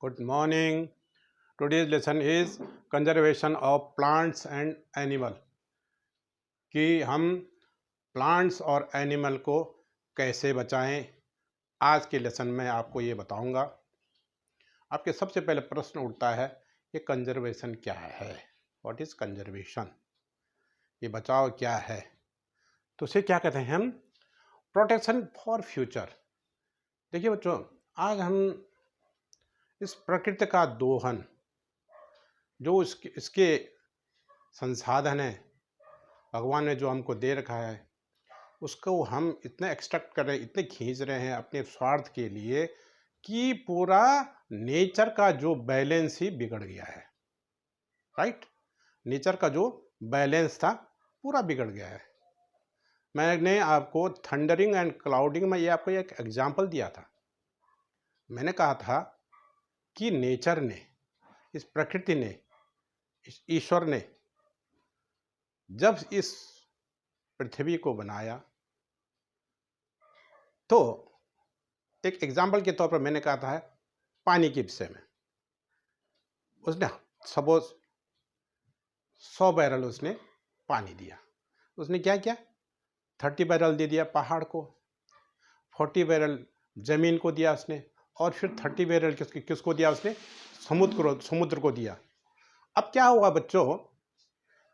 Good morning. Today's lesson is conservation of plants and animal. कि हम plants और animal को कैसे बचाएं। आज के लेसन में आपको ये बताऊंगा। आपके सबसे पहले प्रश्न उठता है कि कंजर्वेशन क्या है। What is conservation? ये बचाव क्या है? तो उसे क्या कहते हैं हम? Protection for future. देखिए बच्चों, आज हम इस प्रकृति का दोहन, जो इसके संसाधन है, भगवान ने जो हमको दे रखा है, उसको हम इतने एक्सट्रैक्ट कर रहे हैं, इतने खींच रहे हैं अपने स्वार्थ के लिए कि पूरा नेचर का जो बैलेंस ही बिगड़ गया है। राइट? नेचर का जो बैलेंस था पूरा बिगड़ गया है। मैंने आपको थंडरिंग एंड क्लाउडिंग में ये आपको एक एग्जाम्पल दिया था। मैंने कहा था कि नेचर ने, इस प्रकृति ने, इस ईश्वर ने जब इस पृथ्वी को बनाया तो एक एग्जाम्पल के तौर पर मैंने कहा था पानी के विषय में। उसने सपोज 100 बैरल उसने पानी दिया। उसने क्या किया? 30 बैरल दे दिया पहाड़ को, 40 बैरल जमीन को दिया उसने, और फिर 30 बैरल किसको दिया उसने? समुद्र को दिया। अब क्या हुआ बच्चों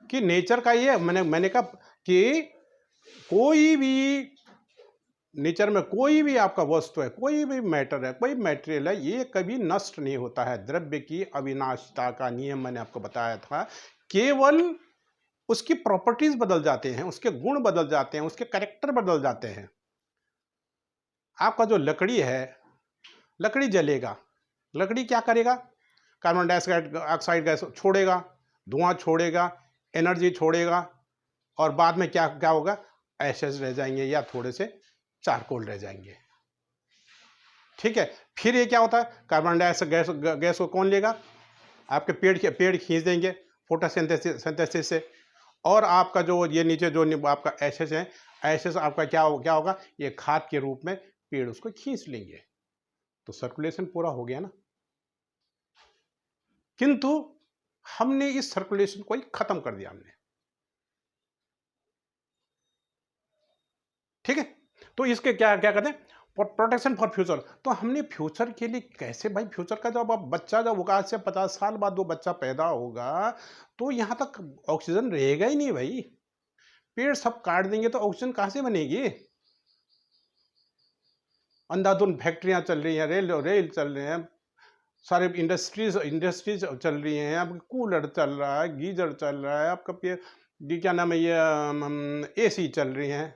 कि नेचर का ये मैंने कहा कि कोई भी नेचर में कोई भी आपका वस्तु है, कोई भी मैटर है, कोई मटेरियल है, ये कभी नष्ट नहीं होता है। द्रव्य की अविनाशिता का नियम मैंने आपको बताया था। केवल उसकी प्रॉपर्टीज बदल जाते हैं, उसके गुण बदल जाते हैं, उसके कैरेक्टर बदल जाते हैं। आपका जो लकड़ी है, लकड़ी जलेगा, लकड़ी क्या करेगा? कार्बन डाइऑक्साइड गैस छोड़ेगा, धुआं छोड़ेगा, एनर्जी छोड़ेगा, और बाद में क्या क्या होगा? एशेज रह जाएंगे या थोड़े से चारकोल रह जाएंगे। ठीक है, फिर ये क्या होता है? कार्बन डाइऑक्साइड गैस को कौन लेगा? आपके पेड़ खींच देंगे फोटोसिंथेसिस से, और आपका जो ये नीचे जो आपका एशेज है, एशेज आपका क्या होगा? ये खाद के रूप में पेड़ उसको खींच लेंगे। तो सर्कुलेशन पूरा हो गया ना। किंतु हमने इस सर्कुलेशन को ही खत्म कर दिया हमने। ठीक है, तो इसके क्या क्या कहते हैं? Protection for future. तो हमने फ्यूचर के लिए कैसे भाई? फ्यूचर का जब अब बच्चा जब होगा, आज से 50 साल बाद वो बच्चा पैदा होगा, तो यहां तक ऑक्सीजन रहेगा ही नहीं भाई। पेड़ सब काट देंगे तो ऑक्सीजन कहां से बनेगी? अंधाधुंध फैक्ट्रियां चल रही हैं, रेल चल रहे हैं, सारे इंडस्ट्रीज चल रही हैं, अब कूलर चल रहा है, गीजर चल रहा है, आपका ये क्या नाम है, ये एसी चल रही हैं।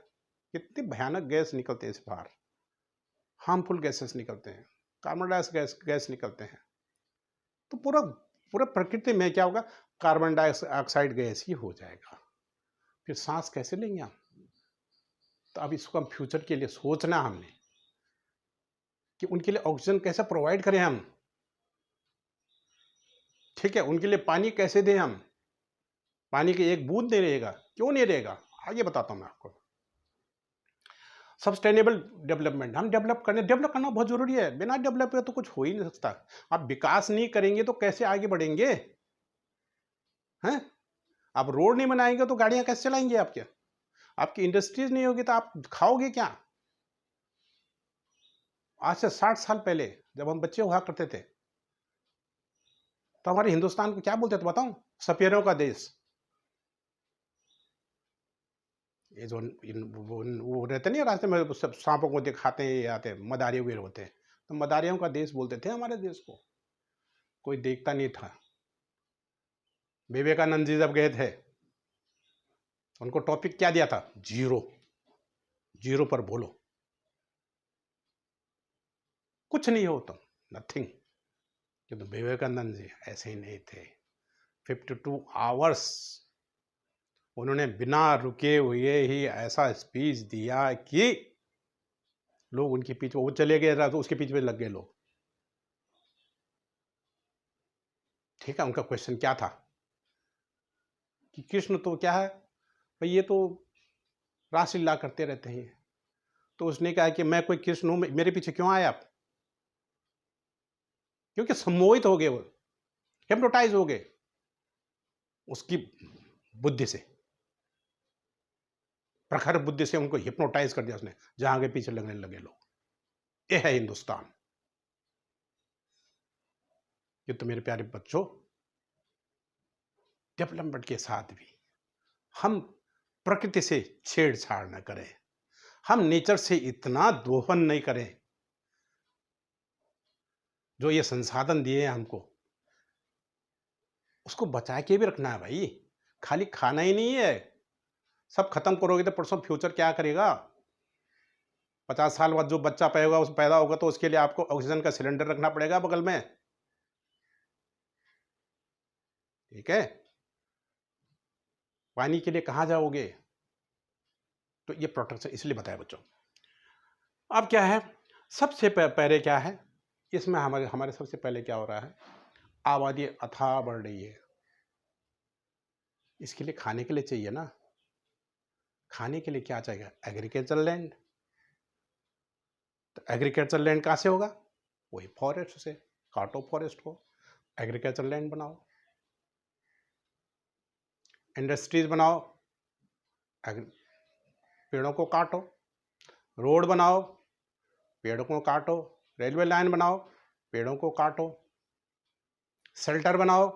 कितनी भयानक गैस निकलते हैं इस बाहर, हार्मफुल गैसेस निकलते हैं, कार्बन डाइऑक्साइड गैस निकलते हैं। तो पूरा पूरा प्रकृति में क्या होगा? कार्बन डाइऑक्साइड गैस ही हो जाएगा। फिर सांस कैसे लेंगे हम? तो अब इसको हम फ्यूचर के लिए सोचना हमने कि उनके लिए ऑक्सीजन कैसे प्रोवाइड करें हम। ठीक है, उनके लिए पानी कैसे दें हम? पानी की एक बूंद नहीं रहेगा, क्यों नहीं रहेगा? आगे बताता हूं मैं आपको। सस्टेनेबल डेवलपमेंट हम डेवलप करना बहुत जरूरी है। बिना डेवलप के तो कुछ हो ही नहीं सकता। आप विकास नहीं करेंगे तो कैसे आगे बढ़ेंगे? हैं? आप रोड नहीं बनाएंगे तो गाड़ियां कैसे चलाएंगे आपके? आपकी इंडस्ट्रीज नहीं होगी तो आप खाओगे क्या? आज से 60 साल पहले जब हम बच्चे हुआ करते थे तो हमारे हिंदुस्तान को क्या बोलते थे बताऊं? सपेरों का देश। ये जो वो रहते नहीं रास्ते में, सब सांपों को दिखाते हैं, ये आते हैं, मदारी हुए होते हैं, तो मदारियों का देश बोलते थे हमारे देश को। कोई देखता नहीं था। विवेकानंद जी जब गए थे, उनको टॉपिक क्या दिया था? जीरो। जीरो पर बोलो, कुछ नहीं हो तुम, नथिंग। किंतु विवेकानंद जी ऐसे ही नहीं थे। 52 आवर्स उन्होंने बिना रुके हुए ही ऐसा स्पीच दिया कि लोग उनके पीछे, वो चले गए तो उसके पीछे लग गए लोग। ठीक है, उनका क्वेश्चन क्या था कि कृष्ण तो क्या है भाई, ये तो रासलीला करते रहते हैं। तो उसने कहा कि मैं कोई कृष्ण हूं, मेरे पीछे क्यों आए आप? क्योंकि सम्मोहित हो गए, वो हिप्नोटाइज हो गए उसकी बुद्धि से, प्रखर बुद्धि से उनको हिप्नोटाइज कर दिया उसने, जहां आगे पीछे लगने लगे लोग। ये है हिंदुस्तान। ये तो मेरे प्यारे बच्चों, डेवलपमेंट के साथ भी हम प्रकृति से छेड़छाड़ न करें, हम नेचर से इतना दोहन नहीं करें। जो ये संसाधन दिए हैं हमको, उसको बचा के भी रखना है भाई। खाली खाना ही नहीं है, सब खत्म करोगे तो परसों फ्यूचर क्या करेगा? 50 साल बाद जो बच्चा पैदा होगा तो उसके लिए आपको ऑक्सीजन का सिलेंडर रखना पड़ेगा बगल में, ठीक है? पानी के लिए कहां जाओगे? तो ये प्रोटेक्शन इसलिए बताया बच्चों। अब क्या है, सबसे पहले क्या है इसमें, हमारे हमारे सबसे पहले क्या हो रहा है, आबादी अथाह बढ़ रही है। इसके लिए खाने के लिए चाहिए ना, खाने के लिए क्या चाहिए? Agriculture land. तो एग्रीकल्चर लैंड कहाँ से होगा? वही फॉरेस्ट से, काटो फॉरेस्ट को, एग्रीकल्चर लैंड बनाओ, इंडस्ट्रीज बनाओ, पेड़ों को काटो, रोड बनाओ, पेड़ों को काटो, रेलवे लाइन बनाओ, पेड़ों को काटो, शेल्टर बनाओ,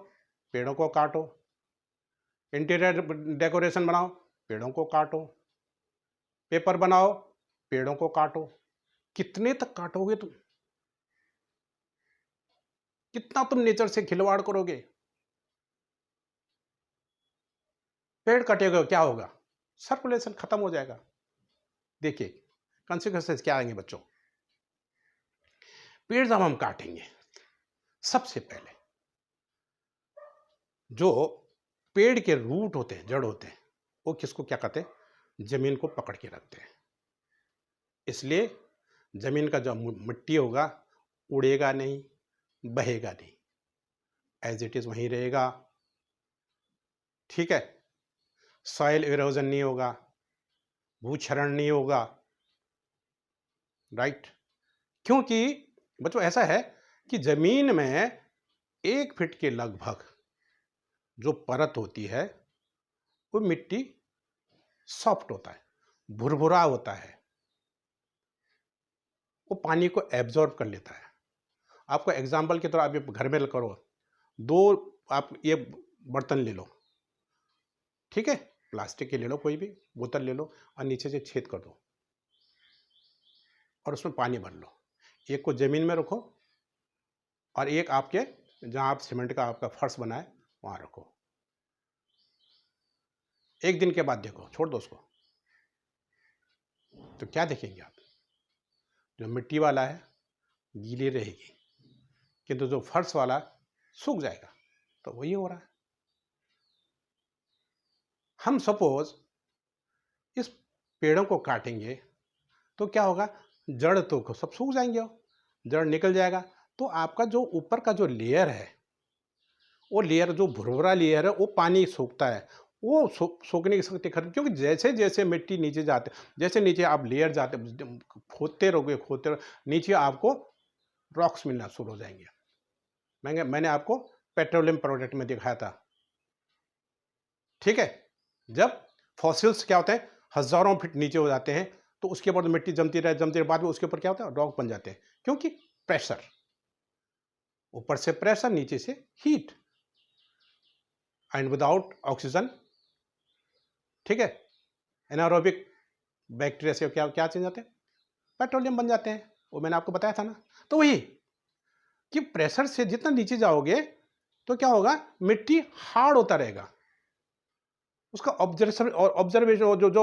पेड़ों को काटो, इंटीरियर डेकोरेशन बनाओ, पेड़ों को काटो, पेपर बनाओ, पेड़ों को काटो। कितने तक काटोगे तुम? कितना तुम नेचर से खिलवाड़ करोगे? पेड़ कटेगा क्या होगा? सर्कुलेशन खत्म हो जाएगा। देखिए कॉन्सिक्वेंसेस क्या आएंगे बच्चों। पेड़ जब हम काटेंगे, सबसे पहले जो पेड़ के रूट होते हैं, जड़ होते हैं, वो किसको क्या कहते हैं? जमीन को पकड़ के रखते हैं। इसलिए जमीन का जो मिट्टी होगा उड़ेगा नहीं, बहेगा नहीं, एज इट इज वहीं रहेगा, ठीक है? सॉइल इरोजन नहीं होगा, भूक्षरण नहीं होगा, राइट? क्योंकि बच्चों ऐसा है कि जमीन में 1 फीट के लगभग जो परत होती है वो मिट्टी सॉफ्ट होता है, भुरभुरा होता है, वो पानी को एब्जॉर्ब कर लेता है। आपको एग्जाम्पल के तौर आप घर में करो, 2 आप ये बर्तन ले लो, ठीक है? प्लास्टिक के ले लो, कोई भी बोतल ले लो और नीचे से छेद कर दो और उसमें पानी भर लो। एक को जमीन में रखो और एक आपके जहां आप सीमेंट का आपका फर्श बनाए वहां रखो। 1 दिन के बाद देखो, छोड़ दो उसको, तो क्या देखेंगे आप? जो मिट्टी वाला है गीली रहेगी, किंतु जो फर्श वाला सूख जाएगा। तो वही हो रहा है। हम सपोज इस पेड़ों को काटेंगे तो क्या होगा? जड़ तो सब सूख जाएंगे, जड़ निकल जाएगा, तो आपका जो ऊपर का जो लेयर है, वो लेयर जो भुरभुरा लेयर है, वो पानी सूखता है, वो सूखने की शक्ति खत्म। क्योंकि जैसे जैसे मिट्टी नीचे जाते, जैसे नीचे आप लेयर जाते, खोदते रहोगे खोदते रहो, नीचे आपको रॉक्स मिलना शुरू हो जाएंगे। मैंने आपको पेट्रोलियम प्रोडक्ट में दिखाया था, ठीक है? जब फॉसिल्स क्या होते हैं, हजारों फीट नीचे हो जाते हैं, तो उसके बाद मिट्टी जमती रहे, बाद में उसके ऊपर क्या होता है? रॉक बन जाते हैं। क्योंकि प्रेशर, ऊपर से प्रेशर, नीचे से हीट, एंड विदाउट ऑक्सीजन, ठीक है, एनारोबिक बैक्टीरिया से क्या क्या चेंज जाते हैं? पेट्रोलियम बन जाते हैं। वो मैंने आपको बताया था ना। तो वही कि प्रेशर से जितना नीचे जाओगे तो क्या होगा? मिट्टी हार्ड होता रहेगा, उसका ऑब्जर्वेशन जो जो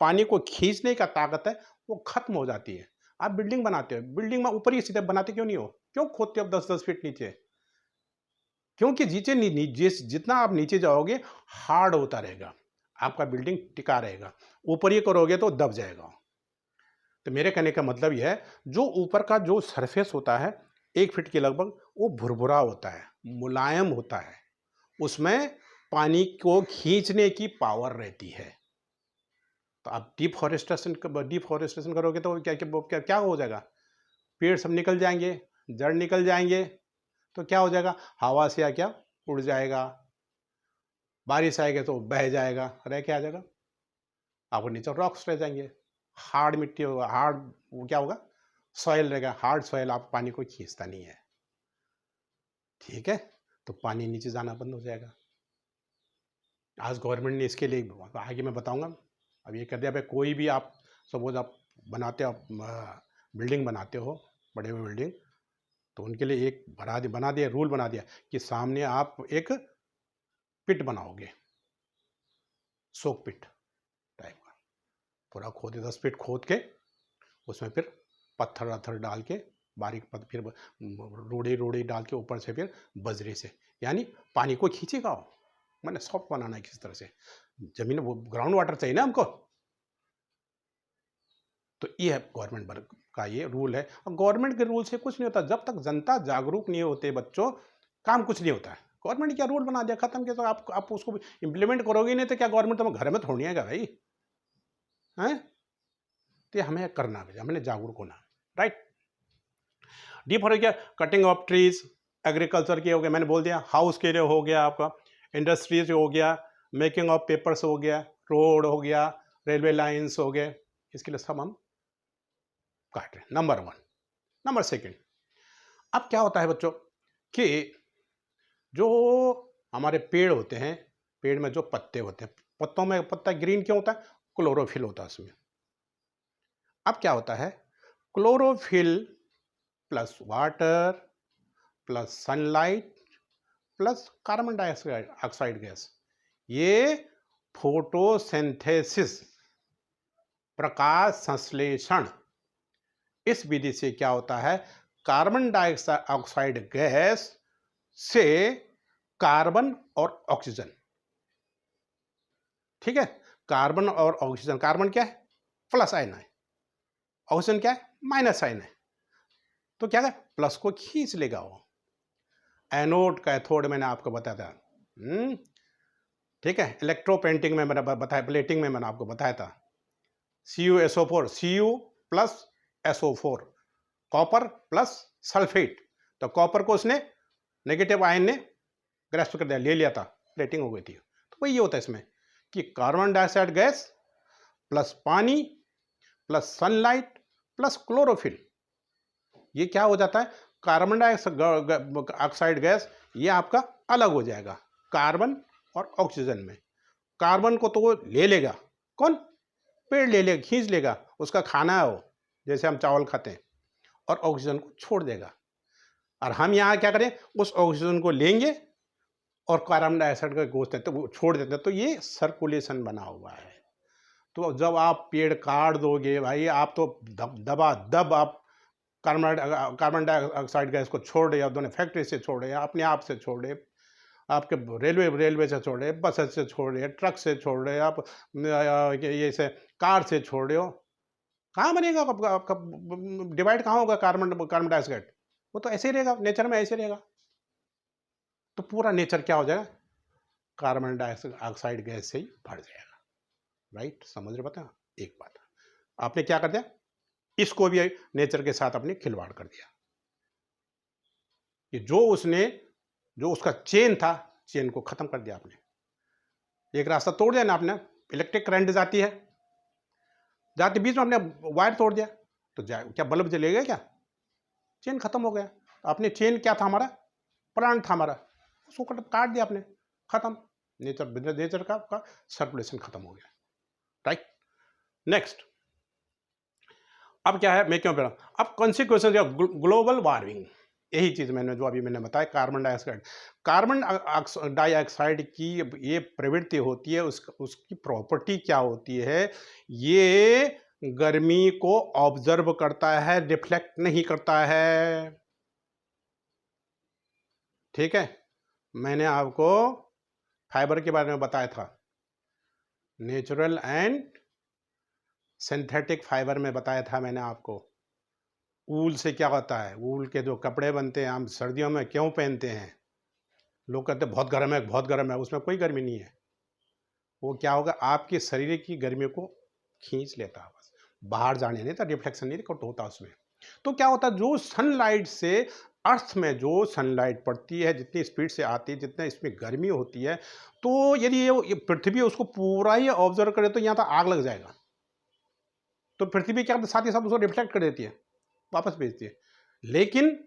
पानी को खींचने का ताकत है वो खत्म हो जाती है। आप बिल्डिंग बनाते हो, बिल्डिंग में ऊपर ही सीधे बनाते क्यों नहीं हो? क्यों खोदते हो 10-10 फीट नीचे? क्योंकि जितना आप नीचे जाओगे हार्ड होता रहेगा, आपका बिल्डिंग टिका रहेगा। ऊपर ही करोगे तो दब जाएगा। तो मेरे कहने का मतलब यह है, जो ऊपर का जो सरफेस होता है 1 फीट के लगभग, वो भुरभुरा होता है, मुलायम होता है, उसमें पानी को खींचने की पावर रहती है। तो आप डिफॉरेस्टेशन करोगे तो क्या क्या क्या क्या हो जाएगा? पेड़ सब निकल जाएंगे, जड़ निकल जाएंगे तो क्या हो जाएगा, हवा से क्या उड़ जाएगा, बारिश आएगी तो बह जाएगा, रह क्या आ जाएगा, आपको नीचे रॉक्स रह जाएंगे, हार्ड मिट्टी होगा, हार्ड वो क्या होगा, सॉइल रहेगा, हार्ड सॉइल, आप पानी को खींचता नहीं है। ठीक है, तो पानी नीचे जाना बंद हो जाएगा। आज गवर्नमेंट ने इसके लिए, आगे मैं बताऊंगा, अब ये कर दिया भाई, कोई भी आप सपोज आप बनाते हो, बिल्डिंग बनाते हो, बड़े बड़े बिल्डिंग, तो उनके लिए एक बना दिया रूल बना दिया कि सामने आप एक पिट बनाओगे, सोक पिट टाइप का, पूरा खोदे 10 फीट खोद के उसमें फिर पत्थर वत्थर डाल के बारीक पत्थर, फिर रोड़ी डाल के ऊपर से फिर बजरे से, यानी पानी को खींचेगा, मैंने सॉफ्ट बनाना है किस तरह से, जमीन वो ग्राउंड वाटर चाहिए ना हमको, तो ये है गवर्नमेंट का ये रूल है। और गवर्नमेंट के रूल से कुछ नहीं होता, जब तक जनता जागरूक नहीं होते बच्चों, काम कुछ नहीं होता है। गवर्नमेंट क्या रूल बना दिया, खत्म किया, तो आप उसको इंप्लीमेंट करोगे नहीं तो क्या, गवर्नमेंट तो घर में थोड़ी आएगा भाई, हैं? तो हमें करना है, हमें जागरूक होना, राइट। डी फॉर क्या, कटिंग ऑफ ट्रीज, एग्रीकल्चर के हो गया, मैंने बोल दिया, हाउस के लिए हो गया आपका, इंडस्ट्रीज हो गया, मेकिंग ऑफ पेपर्स हो गया, रोड हो गया, रेलवे लाइंस हो गए, इसके लिए सब हम काट रहे हैं, नंबर 1। नंबर 2, अब क्या होता है बच्चों कि जो हमारे पेड़ होते हैं, पेड़ में जो पत्ते होते हैं, पत्तों में पत्ता ग्रीन क्यों होता है, क्लोरोफिल होता है उसमें। अब क्या होता है, chlorophyll plus water plus sunlight plus carbon dioxide gas, ये फोटोसिंथेसिस, प्रकाश संश्लेषण, इस विधि से क्या होता है, कार्बन डाइऑक्साइड गैस से कार्बन और ऑक्सीजन, ठीक है, कार्बन और ऑक्सीजन, कार्बन क्या है, प्लस आयन है, ऑक्सीजन क्या है, माइनस आयन है, तो क्या है, प्लस को खींच लेगा वो। एनोड कैथोड मैंने आपको बताया था, ठीक है, इलेक्ट्रो पेंटिंग में मैंने बताया, प्लेटिंग में मैंने आपको बताया था, CuSO4, Cu plus SO4, copper plus sulphate, तो कॉपर को उसने नेगेटिव आयन ने ग्रेस्प कर दिया, ले लिया था, प्लेटिंग हो गई थी। तो वही होता है इसमें कि कार्बन डाइऑक्साइड गैस प्लस पानी प्लस सनलाइट प्लस क्लोरोफिल, ये क्या हो जाता है, कार्बन डाइऑक्साइड गैस, ये आपका अलग हो जाएगा कार्बन और ऑक्सीजन में। कार्बन को तो वो ले लेगा, कौन, पेड़ ले लेगा, खींच लेगा, उसका खाना है वो, जैसे हम चावल खाते हैं, और ऑक्सीजन को छोड़ देगा। और हम यहाँ क्या करें, उस ऑक्सीजन को लेंगे और कार्बन डाइऑक्साइड का गोश्त तो वो छोड़ देते हैं, तो ये सर्कुलेशन बना हुआ है। तो जब आप पेड़ काट दोगे भाई, आप तो दबा दब आप कार्बन डाइऑक्साइड गैस को छोड़ रहे, दोनों फैक्ट्री से छोड़ रहे, अपने आप से छोड़ रहे, आपके रेलवे से छोड़ रहे, बस से छोड़ रहे, ट्रक से छोड़ रहे, आप ये से कार से छोड़ रहे हो, कहाँ बनेगा आपका डिवाइड, कहाँ होगा कार्बन डाइऑक्साइड, वो तो ऐसे ही रहेगा, नेचर में ऐसे रहेगा। तो पूरा नेचर क्या हो जाएगा, कार्बन डाइऑक्साइड गैस से ही भर जाएगा, राइट, समझ रहे बता। एक बात आपने क्या कर दिया, इसको भी नेचर के साथ अपने खिलवाड़ कर दिया, कि जो उसका चेन था, चेन को खत्म कर दिया आपने, एक रास्ता तोड़ दिया ना आपने, इलेक्ट्रिक करंट जाती है, जाते बीच में आपने वायर तोड़ दिया, तो क्या बल्ब जलेगा क्या, चेन खत्म हो गया। आपने चेन क्या था, हमारा प्राण था हमारा, उसको काट दिया आपने, खत्म, नेचर का सर्कुलेशन खत्म हो गया, राइट। नेक्स्ट, अब क्या है, मैं क्यों पढ़ा, अब कॉन्सिक्वेंसेस, ग्लोबल वार्मिंग, यही चीज मैंने जो अभी मैंने बताया, कार्बन डाइऑक्साइड की ये प्रवृत्ति होती है, उसकी प्रॉपर्टी क्या होती है, ये गर्मी को ऑब्जर्व करता है, रिफ्लेक्ट नहीं करता है, ठीक है। मैंने आपको फाइबर के बारे में बताया था, नेचुरल एंड सिंथेटिक फाइबर में बताया था मैंने आपको। ऊल से क्या होता है, ऊल के जो कपड़े बनते हैं, हम सर्दियों में क्यों पहनते हैं, लोग कहते हैं बहुत गर्म है, बहुत गर्म है, उसमें कोई गर्मी नहीं है, वो क्या होगा, आपके शरीर की गर्मी को खींच लेता है, बस बाहर जाने नहीं, तो रिफ्लेक्शन नहीं होता उसमें। तो क्या होता है, जो सनलाइट से अर्थ में जो सनलाइट पड़ती है, जितनी स्पीड से आती है, जितना इसमें गर्मी होती है, तो यदि ये पृथ्वी उसको पूरा ही ऑब्जर्व करे तो यहाँ तो आग लग जाएगा। तो पृथ्वी क्या करती है, साथ ही साथ उसको रिफ्लेक्ट कर देती है, वापस भेजती है। लेकिन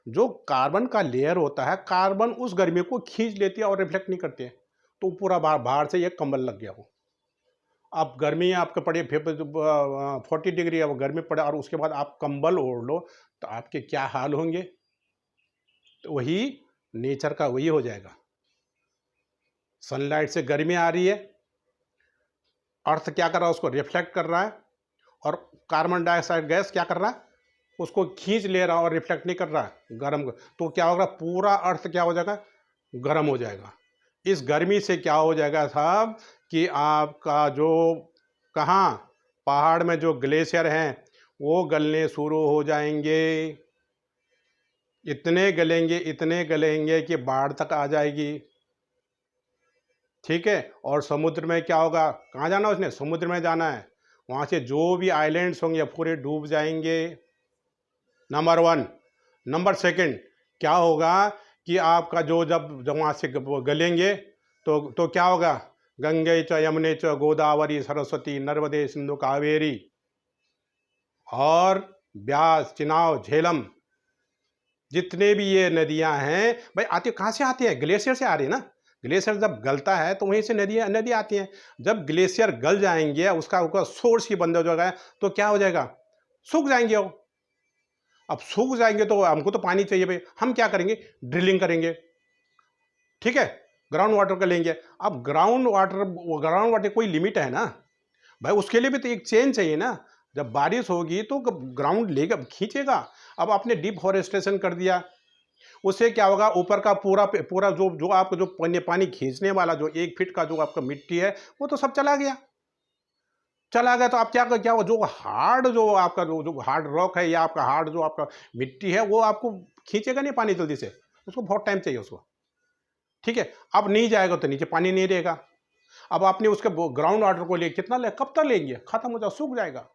जो कार्बन का लेयर होता है, कार्बन उस गर्मी को खींच लेती है और रिफ्लेक्ट नहीं करती है। तो पूरा बाहर से एक कंबल लग गया वो। अब गर्मी आपके पड़े 40 डिग्री, अब गर्मी पड़े और उसके बाद आप कंबल ओढ़ लो, तो आपके क्या हाल होंगे। तो वही नेचर का वही हो जाएगा। सनलाइट से गर्मी आ रही है, अर्थ क्या कर रहा है, उसको रिफ्लेक्ट कर रहा है, और कार्बन डाइऑक्साइड गैस क्या कर रहा है, उसको खींच ले रहा है और रिफ्लेक्ट नहीं कर रहा है, गर्म। तो क्या होगा, पूरा अर्थ क्या हो जाएगा, गर्म हो जाएगा। इस गर्मी से क्या हो जाएगा साहब, कि आपका जो कहाँ पहाड़ में जो ग्लेशियर हैं वो गलने शुरू हो जाएंगे। इतने गलेंगे कि बाढ़ तक आ जाएगी। ठीक है। और समुद्र में क्या होगा, कहाँ जाना उसने, समुद्र में जाना है। वहाँ से जो भी आइलैंड्स होंगे पूरे डूब जाएंगे, नंबर वन। नंबर सेकंड क्या होगा कि आपका जो जब जब वहाँ से गलेंगे तो क्या होगा, गंगे च यमुने च गोदावरी सरस्वती नर्मदे सिंधु कावेरी और ब्यास चिनाब झेलम, जितने भी ये नदियां हैं भाई, आती कहाँ से आती है, ग्लेशियर से आ रही है ना। ग्लेशियर जब गलता है तो वहीं से नदी आती हैं। जब ग्लेशियर गल जाएंगे, उसका सोर्स ही बंद हो जाएगा, तो क्या हो जाएगा, सूख जाएंगे वो। अब सूख जाएंगे तो हमको तो पानी चाहिए भाई, हम क्या करेंगे, ड्रिलिंग करेंगे। ठीक है, ग्राउंड वाटर का लेंगे। अब ग्राउंड वाटर कोई लिमिट है ना भाई, उसके लिए भी तो एक चेन चाहिए ना। जब बारिश होगी तो ग्राउंड लेगा, खींचेगा। अब आपने डिफॉरेस्टेशन कर दिया, उससे क्या होगा, ऊपर का पूरा पूरा जो आपका जो पानी खींचने वाला जो 1 फीट का जो आपका मिट्टी है वो तो सब चला गया। तो आप क्या हो, जो आपका जो हार्ड रॉक है या आपका हार्ड जो आपका मिट्टी है वो आपको खींचेगा नहीं पानी जल्दी से, उसको बहुत टाइम चाहिए उसको। ठीक है, अब नहीं जाएगा तो नीचे पानी नहीं रहेगा। अब आपने उसके ग्राउंड वाटर को ले कितना ले, कब तक लेंगे, खत्म हो जाए, सूख जाएगा।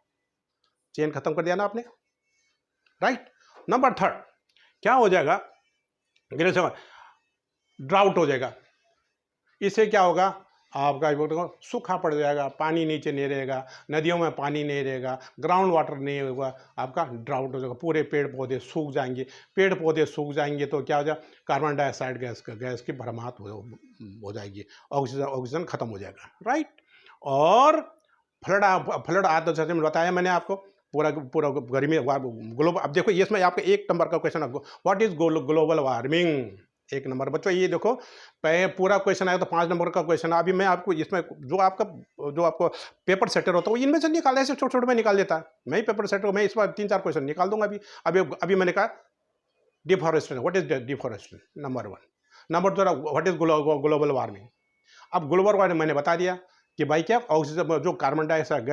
चेन खत्म कर दिया ना आपने, राइट। नंबर थर्ड क्या हो जाएगा, ड्राउट हो जाएगा। इससे क्या होगा, आपका सूखा पड़ जाएगा, पानी नीचे नहीं रहेगा, नदियों में पानी नहीं रहेगा, ग्राउंड वाटर नहीं होगा, आपका ड्राउट हो जाएगा, पूरे पेड़ पौधे सूख जाएंगे। पेड़ पौधे सूख जाएंगे तो क्या हो जाएगा, कार्बन डाइऑक्साइड गैस की भरमात हो जाएगी, ऑक्सीजन खत्म हो जाएगा, राइट। और फ्लड आता, जैसे बताया मैंने आपको, पूरा पूरा गर्मी ग्लोबल। अब देखो ये इसमें आपका 1 नंबर का क्वेश्चन, आपको what is global warming, 1 number. बच्चों ये देखो, पूरा क्वेश्चन आया तो 5 नंबर का क्वेश्चन। अभी मैं आपको इसमें जो आपको पेपर सेटर होता है वो इनमें से निकाल, ऐसे छोटे छोटे में निकाल देता है। मैं ही पेपर सेटर, मैं इस बार 3-4 क्वेश्चन निकाल दूंगा। अभी मैंने कहा deforestation, what is deforestation, number 1। Number 2 what is global warming. अब ग्लोबल वार्मिंग मैंने बता दिया कि भाई क्या, ऑक्सीजन जो कार्बन डाइऑक्साइड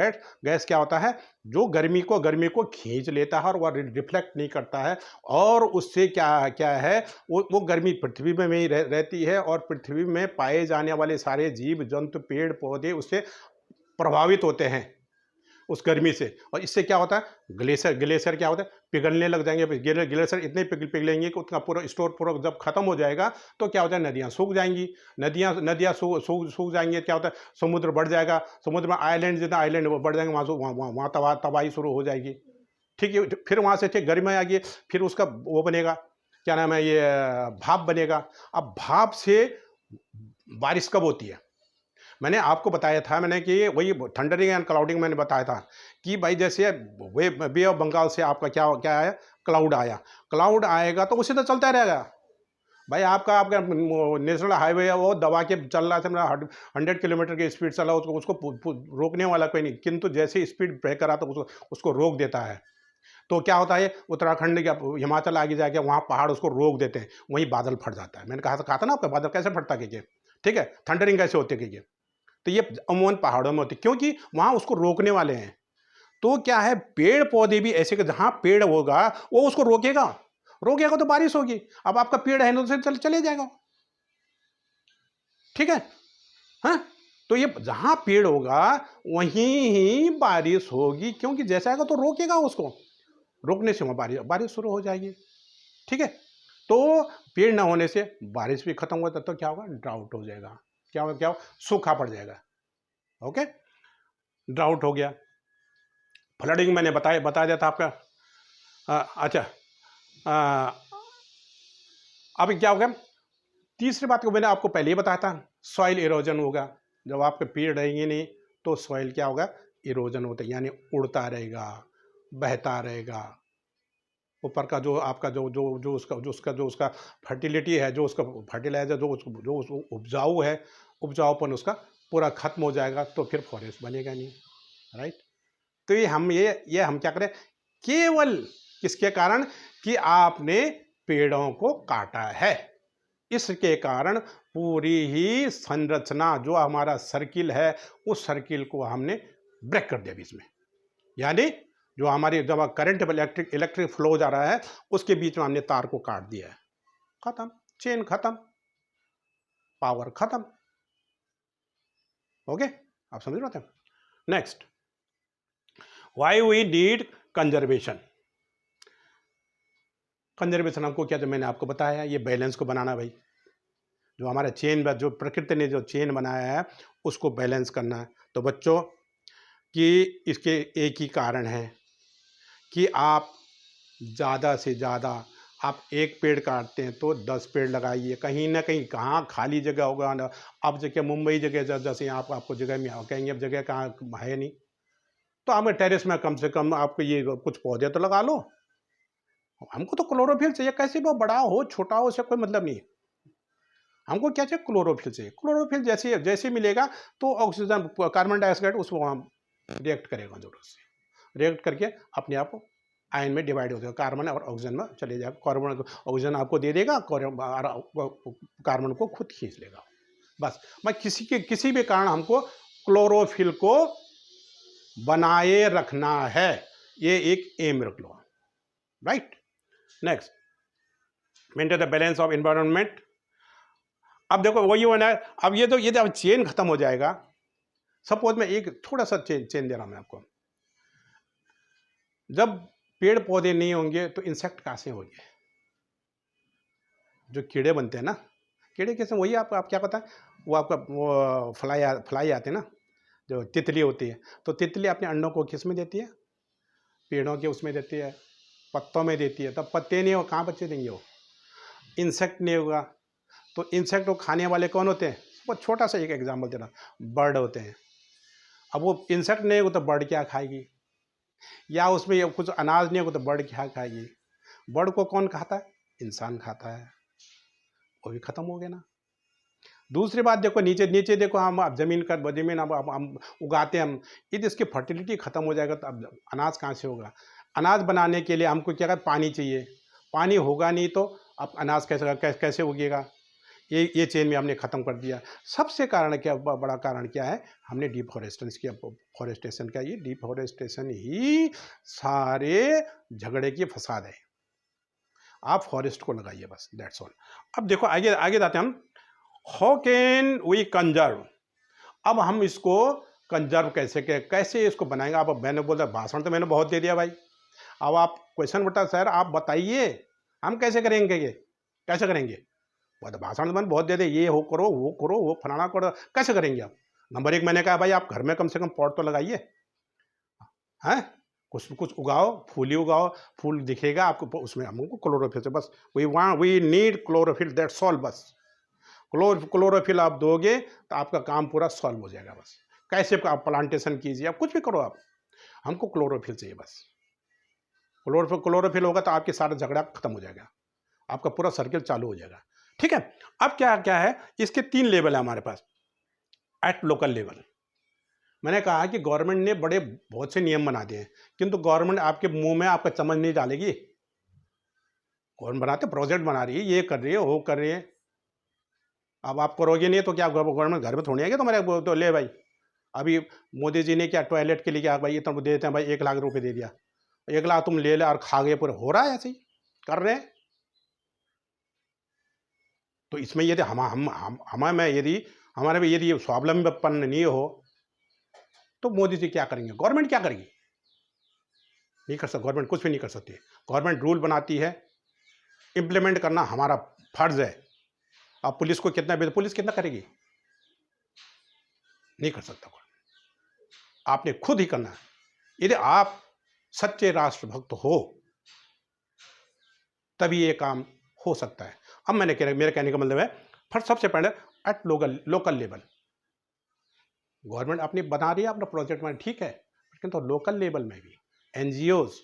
गैस क्या होता है, जो गर्मी को खींच लेता है और वह रिफ्लेक्ट नहीं करता है, और उससे क्या क्या है, वो गर्मी पृथ्वी में ही रहती है, और पृथ्वी में पाए जाने वाले सारे जीव जंतु पेड़ पौधे उससे प्रभावित होते हैं, उस गर्मी से। और इससे क्या होता है, ग्लेशियर क्या होता है, पिघलने लग जाएंगे। ग्लेशियर इतने पिघलेंगे कि उतना पूरा स्टोर पूरा जब खत्म हो जाएगा तो क्या होता है, नदियाँ सूख जाएंगी। नदियाँ सूख जाएंगी, क्या होता है, समुद्र बढ़ जाएगा। समुद्र में आइलैंड, जितना आइलैंड वो बढ़ जाएंगे, वहाँ तबाही शुरू हो जाएगी। ठीक है, फिर वहाँ से ठीक गर्मी आ गई, फिर उसका वो बनेगा, क्या नाम है, ये भाप बनेगा। अब भाप से बारिश कब होती है, मैंने आपको बताया था, मैंने कि वही थंडरिंग एंड क्लाउडिंग मैंने बताया था कि भाई जैसे वे बे ऑफ बंगाल से आपका क्या क्या आया, क्लाउड आया। क्लाउड आएगा तो उसी तो चलता रहेगा भाई। आपका नेशनल हाईवे है वो दबा के चल रहा था, मेरा 100 किलोमीटर की स्पीड चला, उसको रोकने वाला कोई नहीं, किंतु जैसे स्पीड ब्रेकर आता है उसको रोक देता है। तो क्या होता है, उत्तराखंड या हिमाचल आगे जाके वहाँ पहाड़ उसको रोक देते हैं, वहीं बादल फट जाता है। मैंने कहा था ना आपका, बादल कैसे फटता है, ठीक है, थंडरिंग कैसे होती है। तो ये अमूमन पहाड़ों में होती है, क्योंकि वहां उसको रोकने वाले हैं। तो क्या है, पेड़ पौधे भी ऐसे कि जहां पेड़ होगा वो उसको रोकेगा तो बारिश होगी। अब आपका पेड़ है ना, तो चले जाएगा, ठीक है। हाँ, तो ये जहां पेड़ होगा वहीं ही बारिश होगी, क्योंकि जैसा आएगा तो रोकेगा उसको। रुकने से वहाँ बारिश बारिश शुरू हो जाएगी। ठीक है, तो पेड़ ना होने से बारिश भी खत्म होता तो क्या होगा, ड्राउट हो जाएगा। क्या होगा, क्या होगा, सूखा पड़ जाएगा। ओके, ड्राउट हो गया। फ्लडिंग मैंने बता दिया था आपका। अच्छा, आ, अब क्या होगा, तीसरी बात को मैंने आपको पहले ही बताया था, सॉइल इरोजन होगा। जब आपके पेड़ रहेंगे नहीं तो सॉइल क्या होगा, इरोजन होता है, यानी उड़ता रहेगा, बहता रहेगा। ऊपर का जो आपका जो उसका फर्टिलिटी है, जो उसका फर्टिलाइजर जो उपजाऊ है, उपजाऊपन उसका पूरा खत्म हो जाएगा, तो फिर फॉरेस्ट बनेगा नहीं। राइट, तो ये हम क्या करें, केवल किसके कारण, कि आपने पेड़ों को काटा है, इसके कारण पूरी ही संरचना जो हमारा सर्किल है, उस सर्किल को हमने ब्रेक कर दिया बीच में। यानी जो हमारी जब करंट इलेक्ट्रिक फ्लो जा रहा है, उसके बीच में हमने तार को काट दिया है, खत्म, चेन खत्म, पावर खत्म। ओके, आप समझ रहे हैं। Next, why we need conservation. Conservation हमको क्या, जो मैंने आपको बताया, ये बैलेंस को बनाना भाई, जो हमारा चेन, जो प्रकृति ने जो चेन बनाया है उसको बैलेंस करना है। तो बच्चों कि इसके एक ही कारण है कि आप ज़्यादा से ज़्यादा, आप एक पेड़ काटते हैं तो 10 पेड़ लगाइए। कहीं ना कहीं कहाँ खाली जगह होगा ना, अब जगह मुंबई जगह जैसे आप आपको जगह में कहेंगे, अब जगह कहाँ है नहीं, तो आप टेरेस में कम से कम आपको ये कुछ पौधे तो लगा लो। हमको तो क्लोरोफिल चाहिए, कैसे वो बड़ा हो छोटा हो उससे कोई मतलब नहीं है। हमको क्या चाहिए, क्लोरोफिल चाहिए। क्लोरोफिल जैसे जैसे मिलेगा तो ऑक्सीजन, कार्बन डाइऑक्साइड उसको वहाँ रिएक्ट करेगा, जरूरत से रिएक्ट करके अपने आप आयन में डिवाइड हो जाएगा, कार्बन और ऑक्सीजन में चले जाएगा। कार्बन ऑक्सीजन आपको दे देगा, कार्बन को खुद खींच लेगा। बस मैं किसी भी कारण हमको क्लोरोफिल को बनाए रखना है, ये एक एम रख लो। Right, next, maintain the balance of environment. अब देखो वही होना है, अब ये अब चेन खत्म हो जाएगा। सपोज मैं एक थोड़ा सा चेन दे रहा हूं मैं आपको। जब पेड़ पौधे नहीं होंगे तो इंसेक्ट कहां से होंगे, जो कीड़े बनते हैं ना, कीड़े कैसे, वही आप क्या पता है, वो आपका वो फ्लाई आते हैं ना, जो तितली होती है, तो तितली अपने अंडों को किस में देती है, पेड़ों के उसमें देती है, पत्तों में देती है। तब पत्ते नहीं हो, कहाँ बच्चे देंगे वो, इंसेक्ट नहीं होगा। तो इंसेक्ट को खाने वाले कौन होते हैं, वो छोटा सा एक एग्जाम्पल दे रहा, बर्ड होते हैं। अब वो इंसेक्ट नहीं होगा तो बर्ड क्या खाएगी, या उसमें कुछ अनाज नहीं होगा तो बर्ड क्या खाएगी। बर्ड को कौन खाता है, इंसान खाता है, वो भी खत्म हो गया ना। दूसरी बात देखो, नीचे नीचे देखो, हम जमीन अब हम उगाते हैं हम, यदि इसकी फर्टिलिटी खत्म हो जाएगा तो अब अनाज कहाँ से होगा। अनाज बनाने के लिए हमको क्या कहते, पानी चाहिए, पानी होगा नहीं तो अब अनाज कैसे उगेगा। ये चेन में हमने खत्म कर दिया। सबसे कारण क्या, बड़ा कारण क्या है, हमने डिफॉरेस्टेशन किया। फॉरेस्टेशन का, ये डिफॉरेस्टेशन ही सारे झगड़े की फसाद है। आप फॉरेस्ट को लगाइए बस, दैट्स ऑल। अब देखो आगे आगे जाते हैं हम, हाउ कैन वी कंजर्व। अब हम इसको कंजर्व कैसे इसको बनाएंगे। अब मैंने बोला भाषण तो मैंने बहुत दे दिया भाई, अब आप क्वेश्चन बता सर आप बताइए हम कैसे करेंगे, ये कैसे करेंगे। भाषण तो मैंने बहुत दे दे, ये हो करो वो करो वो फलाना करो, कैसे करेंगे आप। नंबर एक मैंने कहा भाई आप घर में कम से कम पॉट तो लगाइए, हैं, कुछ कुछ उगाओ, फूल ही उगाओ, फूल दिखेगा आपको, उसमें हमको क्लोरोफिल से बस, we need chlorophyll, that's all. बस क्लोरोफिल आप दोगे तो आपका काम पूरा सॉल्व हो जाएगा। बस कैसे आप प्लांटेशन कीजिए, आप कुछ भी करो, आप हमको क्लोरोफिल चाहिए बस। क्लोरोफिल होगा तो आपके सारा झगड़ा खत्म हो जाएगा, आपका पूरा सर्किल चालू हो जाएगा। ठीक है, अब क्या क्या है, इसके 3 लेवल है हमारे पास। एट लोकल लेवल, मैंने कहा कि गवर्नमेंट ने बहुत से नियम बना दिए हैं, किंतु गवर्नमेंट आपके मुंह में आपका चम्मच नहीं डालेगी। गवर्नमेंट बनाते प्रोजेक्ट बना रही है, ये कर रही है वो कर रही है, अब आप करोगे नहीं तो क्या गवर्नमेंट घर में थोड़ी आएगी तुम्हारे, तो ले भाई। अभी मोदी जी ने क्या टॉयलेट के लिए क्या भाई इतना दे देते हैं भाई, 1 लाख रुपए दे दिया, 1 लाख तुम ले और खा गए पूरे, हो रहा है ऐसे ही कर रहे हैं। तो इसमें यदि हमें में यदि हमारे में यदि स्वावलंबन नहीं हो तो मोदी जी क्या करेंगे, गवर्नमेंट क्या करेगी। नहीं कर सकती, गवर्नमेंट कुछ भी नहीं कर सकती। गवर्नमेंट रूल बनाती है, इम्प्लीमेंट करना हमारा फर्ज है। अब पुलिस को कितना भी, पुलिस कितना करेगी? नहीं कर सकता। आपने खुद ही करना है। यदि आप सच्चे राष्ट्रभक्त हो तभी ये काम हो सकता है। अब मेरे कहने का मतलब है, फर्स्ट सबसे पहले एट लोकल लेवल गवर्नमेंट अपनी बना रही है अपना प्रोजेक्ट में, ठीक है, लेकिन तो लोकल लेवल में भी एनजीओज,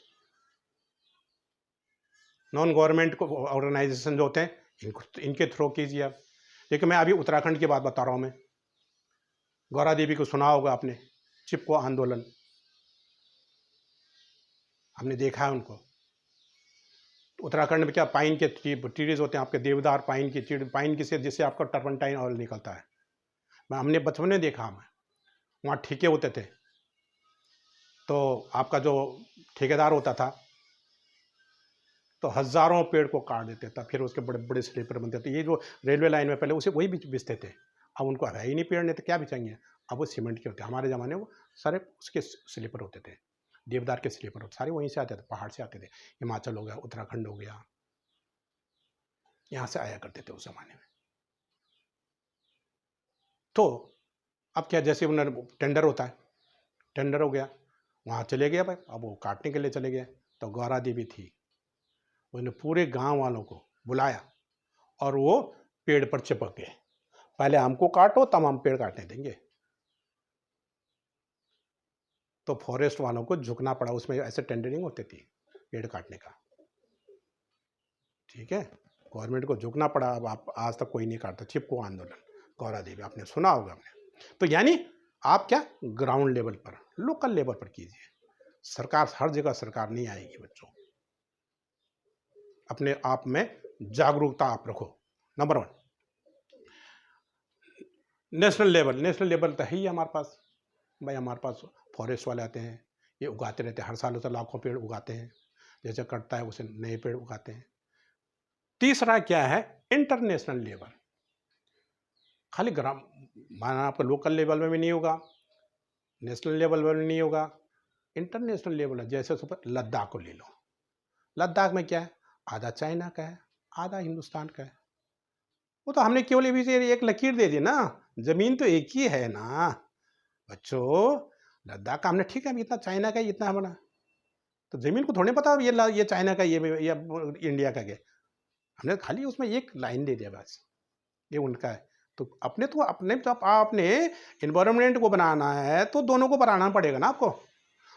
नॉन गवर्नमेंट ऑर्गेनाइजेशन जो होते हैं, इनके थ्रू कीजिए आप। देखिए मैं अभी उत्तराखंड की बात बता रहा हूँ। मैं गौरा देवी को सुना होगा आपने, चिपको आंदोलन, हमने देखा है उनको। उत्तराखंड में क्या पाइन के ट्रीज होते हैं आपके, देवदार पाइन की पाइन की से जिससे आपका टर्पंटाइन ऑयल निकलता है। हमने बचपन में देखा, हमें वहाँ ठेके होते थे, तो आपका जो ठेकेदार होता था तो हजारों पेड़ को काट देते था, फिर उसके बड़े बड़े स्लीपर बनते थे। ये जो रेलवे लाइन में पहले उसे वही बेचते थे, अब उनको है ही नहीं पेड़, नहीं तो क्या बेचेंगे। अब वो सीमेंट के होते, हमारे ज़माने में वो सारे उसके स्लीपर होते थे, देवदार के स्लीपर होते, सारे वहीं से आते थे, पहाड़ से आते थे। हिमाचल हो गया, उत्तराखंड हो गया, यहाँ से आया करते थे उस जमाने में। तो अब क्या, जैसे उन्होंने टेंडर होता है, टेंडर हो गया, वहाँ चले गए भाई, अब वो काटने के लिए चले गए। तो गौरा देवी थी, उन्होंने पूरे गांव वालों को बुलाया और वो पेड़ पर चिपक गए, पहले हमको काटो तब हम पेड़ काटने देंगे। तो फॉरेस्ट वालों को झुकना पड़ा, उसमें ऐसे टेंडरिंग होती थी पेड़ काटने का, ठीक है, गवर्नमेंट को झुकना पड़ा। अब आप आज तक कोई नहीं काटता। चिपको आंदोलन, गौरा देवी, आपने सुना होगा आपने। तो यानी आप क्या ग्राउंड लेवल पर, लोकल लेवल पर कीजिए। सरकार, हर जगह सरकार नहीं आएगी बच्चों, अपने आप में जागरूकता आप रखो। नंबर 1 नेशनल लेवल तो है ही हमारे पास भाई। हमारे पास फॉरेस्ट वाले आते हैं, ये उगाते रहते हैं, हर साल तो लाखों पेड़ उगाते हैं, जैसे कटता है उसे नए पेड़ उगाते हैं। तीसरा क्या है, इंटरनेशनल लेवल। खाली ग्राम माना आपका लोकल लेवल में भी नहीं होगा, नेशनल लेवल में भी नहीं होगा, इंटरनेशनल लेवल है। जैसे लद्दाख को ले लो, लद्दाख में क्या है, आधा चाइना का है, आधा हिंदुस्तान का है। वो तो हमने केवल एक लकीर दे दी ना, जमीन तो एक ही है ना बच्चों। लद्दाख का हमने, ठीक है, इतना चाइना का, इतना बना, तो जमीन को थोड़ी पता ये चाइना का, ये इंडिया का, क्या हमने खाली उसमें एक लाइन दे दिया बस, ये उनका है। तो अपने जब आपने इन्वायरमेंट को बनाना है तो दोनों को बनाना पड़ेगा ना आपको,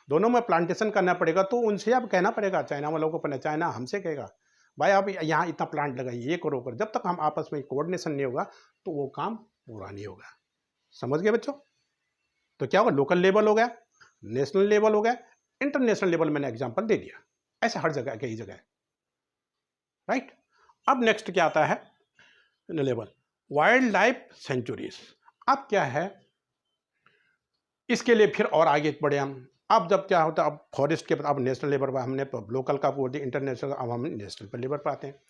दोनों में प्लांटेशन करना पड़ेगा। तो उनसे अब कहना पड़ेगा, चाइना वालों को, चाइना हमसे कहेगा भाई आप यहाँ इतना प्लांट लगाइए, ये करो कर। जब तक हम आपस में कोऑर्डिनेशन नहीं होगा तो वो काम पूरा नहीं होगा। समझ गए बच्चों? तो क्या होगा, लोकल लेवल हो गया, नेशनल लेवल हो गया, इंटरनेशनल लेवल मैंने एग्जांपल दे दिया, ऐसे हर जगह, कई जगह, राइट। अब नेक्स्ट क्या आता है लेवल, वाइल्ड लाइफ सेंचुरीज। अब क्या है, इसके लिए फिर और आगे बढ़े हम। अब जब क्या होता है, अब फॉरेस्ट के, अब नेशनल लेवल पर हमने लोकल का बोल दिया, इंटरनेशनल, अब हम नेशनल पर लेवल पर आते हैं।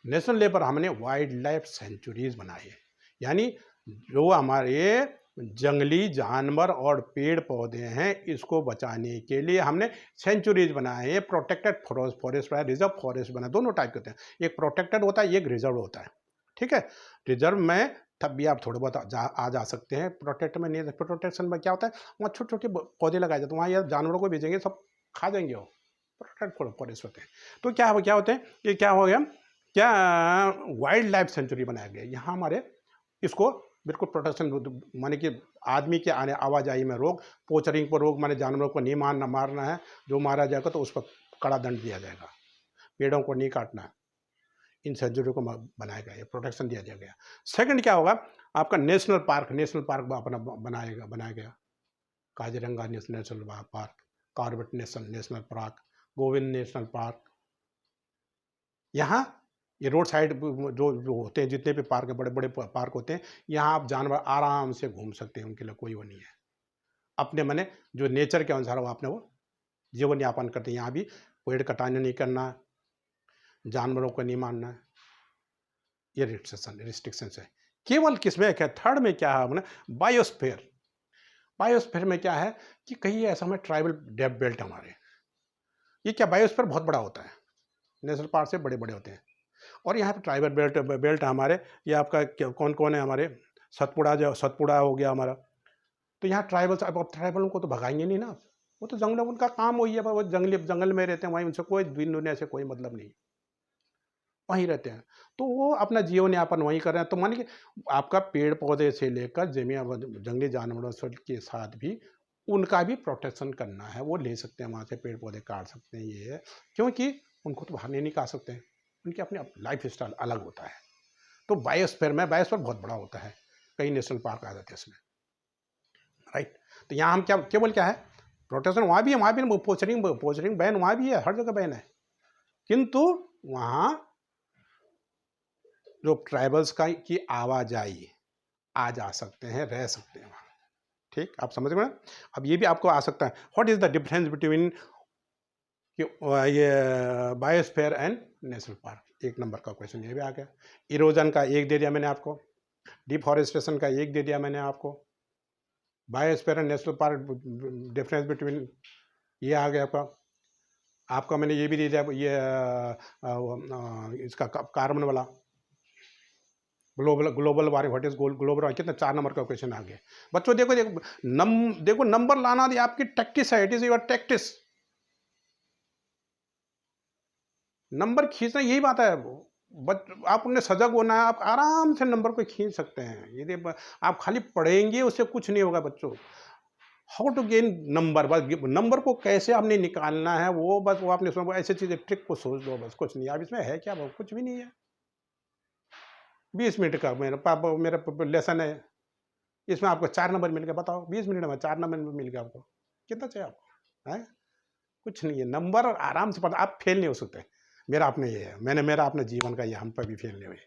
नेशनल लेवल पर हमने वाइल्ड लाइफ सेंचुरीज बनाई है, यानी जो हमारे जंगली जानवर और पेड़ पौधे हैं इसको बचाने के लिए हमने सेंचुरीज बनाए हैं। प्रोटेक्टेड फॉरेस्ट है, रिजर्व फॉरेस्ट बना, दोनों टाइप के होते हैं, एक प्रोटेक्टेड होता है, एक रिजर्व होता है, ठीक है। रिजर्व में तब भी आप थोड़े बहुत आ जा सकते हैं, प्रोटेक्ट में नहीं। प्रोटेक्शन में क्या होता है, वहाँ छोटे छोटे पौधे लगाए जाते हैं, वहाँ यार जानवरों को भेजेंगे सब खा जाएंगे, वो प्रोटेक्ट फॉरेस्ट होते हैं। तो क्या होते हैं, ये क्या हो गया, क्या वाइल्ड लाइफ सेंचुरी बनाया गया यहाँ हमारे, इसको बिल्कुल प्रोटेक्शन, माने कि आदमी के आने आवाजाही में रोक, पोचरिंग पर रोक, माने जानवरों को नहीं मारना है, जो मारा जाएगा तो उस पर कड़ा दंड दिया जाएगा, पेड़ों को नहीं काटना है, इन सेंचुरी को बनाया गया, प्रोटेक्शन दिया गया। सेकंड क्या होगा, आपका नेशनल पार्क अपना बनाया गया, Kaziranga national park, Corbett national park, Govind national park. यहाँ ये रोड साइड जो होते हैं, जितने भी पार्क, बड़े बड़े पार्क होते हैं, यहाँ आप जानवर आराम से घूम सकते हैं, उनके लिए कोई वो नहीं है। अपने मने जो नेचर के अनुसार वो आपने वो जीवन यापन करते हैं। यहाँ भी पेड़ कटाने नहीं करना, जानवरों को नहीं मारना है, ये रिस्ट्रिक्शंस है। केवल किसमें क्या, थर्ड में क्या है हमने, बायोस्फीयर में क्या है कि कहीं ऐसा हमें ट्राइबल बेल्ट हमारे, ये क्या बायोस्फीयर बहुत बड़ा होता है, नेशनल पार्क से बड़े बड़े होते हैं। और यहाँ पे ट्राइबल बेल्ट बेल्ट हमारे, ये आपका कौन कौन है हमारे, सतपुड़ा, जो सतपुड़ा हो गया हमारा। तो यहाँ ट्राइबल्स, अब ट्राइबलों को तो भगाएंगे नहीं ना आप। वो तो जंगल, उनका काम वही है, वो जंगल में रहते हैं, वहीं उनसे कोई दिन दुनिया से कोई मतलब नहीं, वहीं रहते हैं। तो वो अपना जीवन यापन वहीं कर रहे हैं। तो मान लीजिए आपका पेड़ पौधे से लेकर जंगली जानवरों के साथ भी उनका भी प्रोटेक्शन करना है। वो ले सकते हैं वहाँ से, पेड़ पौधे काट सकते हैं, ये है, क्योंकि उनको तो बाहर नहीं निकाल सकते हैं, उनकी अपनी लाइफ स्टाइल अलग होता है। तो बायोस्फीयर बहुत बड़ा होता है, कई नेशनल पार्क आ जाते हैं इसमें, राइट। तो यहाँ हम केवल क्या है, प्रोटेक्शन वहाँ भी है, वहाँ भी पोचरिंग बैन वहाँ भी है, हर जगह बैन है, किंतु वहाँ जो ट्राइबल्स की आवाजाही आ जा सकते हैं, रह सकते हैं वहाँ। ठीक, आप समझ गए ना। अब ये भी आपको आ सकता है, what is the difference between ये biosphere and national park, 1 number का क्वेश्चन ये भी आ गया। इरोजन का 1 दे दिया मैंने आपको, डिफॉरेस्टेशन का 1 दे दिया मैंने आपको, biosphere and national park difference between, ये आ गया आपका मैंने ये भी दे दिया, ये इसका कार्बन वाला, global warming, what is global warming, कितना 4 नंबर का क्वेश्चन आ गया। बच्चों देखो नंबर लाना आपकी टैक्टिस है, it is your tactics. Number खींचना यही बात है। आप उन्हें सजग होना है, आप आराम से नंबर को खींच सकते हैं। यदि आप खाली पढ़ेंगे उससे कुछ नहीं होगा बच्चों। हाउ टू गेन नंबर, बस नंबर को कैसे आपने निकालना है, वो बस वो आपने ऐसे चीज़ें ट्रिक को सोच लो, बस कुछ नहीं। अब इसमें है क्या, कुछ भी नहीं है। 20 मिनट का मेरा लेसन है, इसमें आपको 4 नंबर मिल गया। बताओ 20 मिनट में 4 नंबर मिल गया आपको, कितना चाहिए आपको, है कुछ नहीं है। नंबर आराम से पता, आप फेल नहीं हो सकते। मेरा अपने ये है, मेरा अपने जीवन का ये, हम पर भी फेल नहीं हुए।